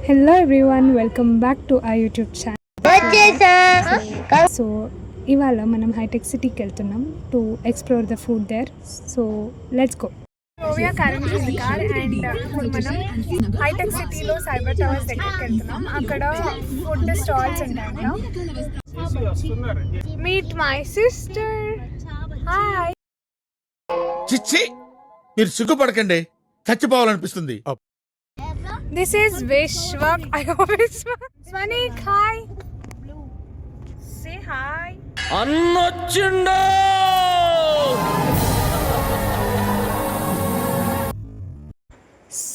Hello everyone, welcome back to our YouTube channel. So ఇవాళ మనం హైటెక్ సిటీకి వెళ్తున్నాం to explore the food there. So let's go. We are currently in the car and ఇప్పుడు మనం hitech సిటీలో cyber towers దగ్గరికి వెళ్తున్నాం. అక్కడ ఫుడ్ స్టాల్స్ ఉంటాయంట. Meet my sister. హాయ్. చిచ్చి, మీరు సిగ్గుపడకండి, చచ్చిపోవాలనిపిస్తుంది. This is Vishwak. I hope it's Swanik. Hi. Say hi. అన్నొచ్చిండో.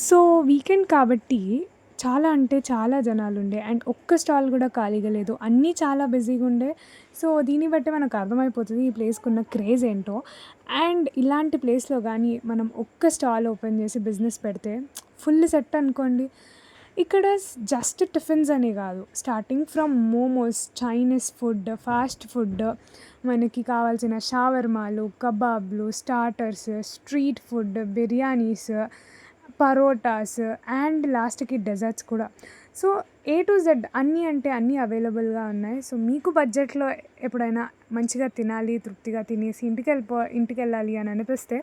సో వీకెండ్ కాబట్టి చాలా అంటే చాలా జనాలు ఉండే అండ్ ఒక్క స్టాల్ కూడా ఖాళీగా లేదు, అన్నీ చాలా బిజీగా ఉండే. సో దీన్ని బట్టి మనకు అర్థమైపోతుంది ఈ ప్లేస్కి ఉన్న క్రేజ్ ఏంటో. అండ్ ఇలాంటి ప్లేస్లో కానీ మనం ఒక్క స్టాల్ ఓపెన్ చేసి బిజినెస్ పెడితే ఫుల్ సెట్ అనుకోండి. ఇక్కడ జస్ట్ టిఫిన్స్ అని కాదు, starting from momos, Chinese food, fast food, మనకి కావాల్సిన షావర్మాలు, కబాబ్లు, starters, street food, biryanis, parotas and లాస్ట్కి డెజర్ట్స్ కూడా. సో ఏ టు జెడ్ అన్నీ అంటే అన్నీ అవైలబుల్గా ఉన్నాయి. సో మీకు బడ్జెట్లో ఎప్పుడైనా మంచిగా తినాలి, తృప్తిగా తినేసి ఇంటికి వెళ్ళాలి అని అనిపిస్తే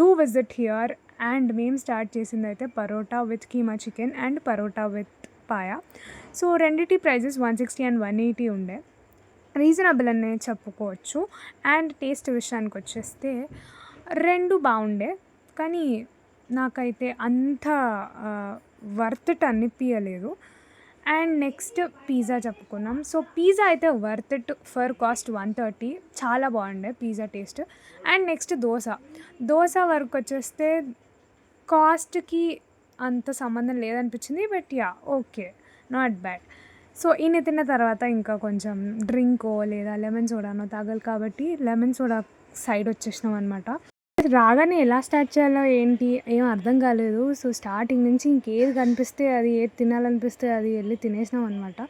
డూ విజిట్ హియర్. అండ్ మేము స్టార్ట్ చేసింది అయితే parotta with keema chicken and parotta with paya. So రెండిటి ప్రైజెస్ 160 and 180 ఉండే, రీజనబుల్ అనే చెప్పుకోవచ్చు. అండ్ టేస్ట్ విషయానికి వచ్చేస్తే రెండు బాగుండే, కానీ నాకైతే అంత వర్త్ ఇట్ అనిపించలేదు. అండ్ నెక్స్ట్ పిజ్జా చెప్పుకున్నాం. సో పిజ్జా అయితే వర్త్ ఇట్ ఫర్ కాస్ట్ 130, చాలా బాగుండే pizza taste. And next dosa వరకు వచ్చేస్తే కాస్ట్కి అంత సంబంధం లేదనిపించింది, but yeah okay, not bad. So ఈయన తిన్న తర్వాత ఇంకా కొంచెం డ్రింకో లేదా లెమన్ సోడానో తాగాలి కాబట్టి లెమన్ సోడా సైడ్ వచ్చేసినాం అనమాట. రాగానే ఎలా స్టార్ట్ చేయాలో ఏంటి ఏం అర్థం కాలేదు. సో స్టార్టింగ్ నుంచి ఇంకేది కనిపిస్తే అది, ఏది తినాలనిపిస్తే అది వెళ్ళి తినేసినాం అనమాట.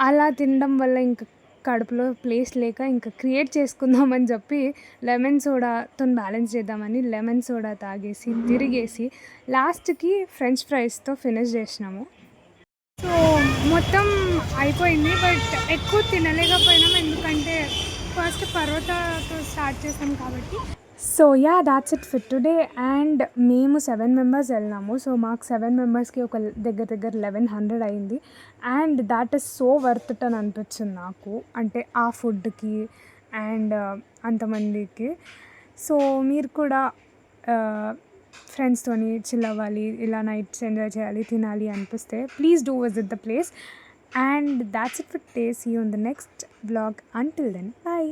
అలా తినడం వల్ల ఇంకా కడుపులో ప్లేస్ లేక ఇంకా క్రియేట్ చేసుకుందామని చెప్పి లెమన్ సోడాతో బ్యాలెన్స్ చేద్దామని లెమన్ సోడా తాగేసి తిరిగేసి లాస్ట్కి ఫ్రెంచ్ ఫ్రైస్తో ఫినిష్ చేసినాము. సో మొత్తం అయిపోయింది, బట్ ఎక్కువ తినలేకపోయినాం ఎందుకంటే ఫస్ట్ పరోటాతో స్టార్ట్ చేసాం కాబట్టి. So yeah, that's it for today. And మేము 7 members వెళ్ళినాము. సో మాకు 7 membersకి ఒక దగ్గర 1100 అయింది. And that is so worth it అని అనిపించింది నాకు, అంటే ఆ ఫుడ్కి అండ్ అంతమందికి. సో మీరు కూడా ఫ్రెండ్స్తోని చిల్ అవ్వాలి, ఇలా నైట్స్ ఎంజాయ్ చేయాలి, తినాలి అనిపిస్తే please do visit the place. And that's it for today. See you in the next vlog. Until then, bye.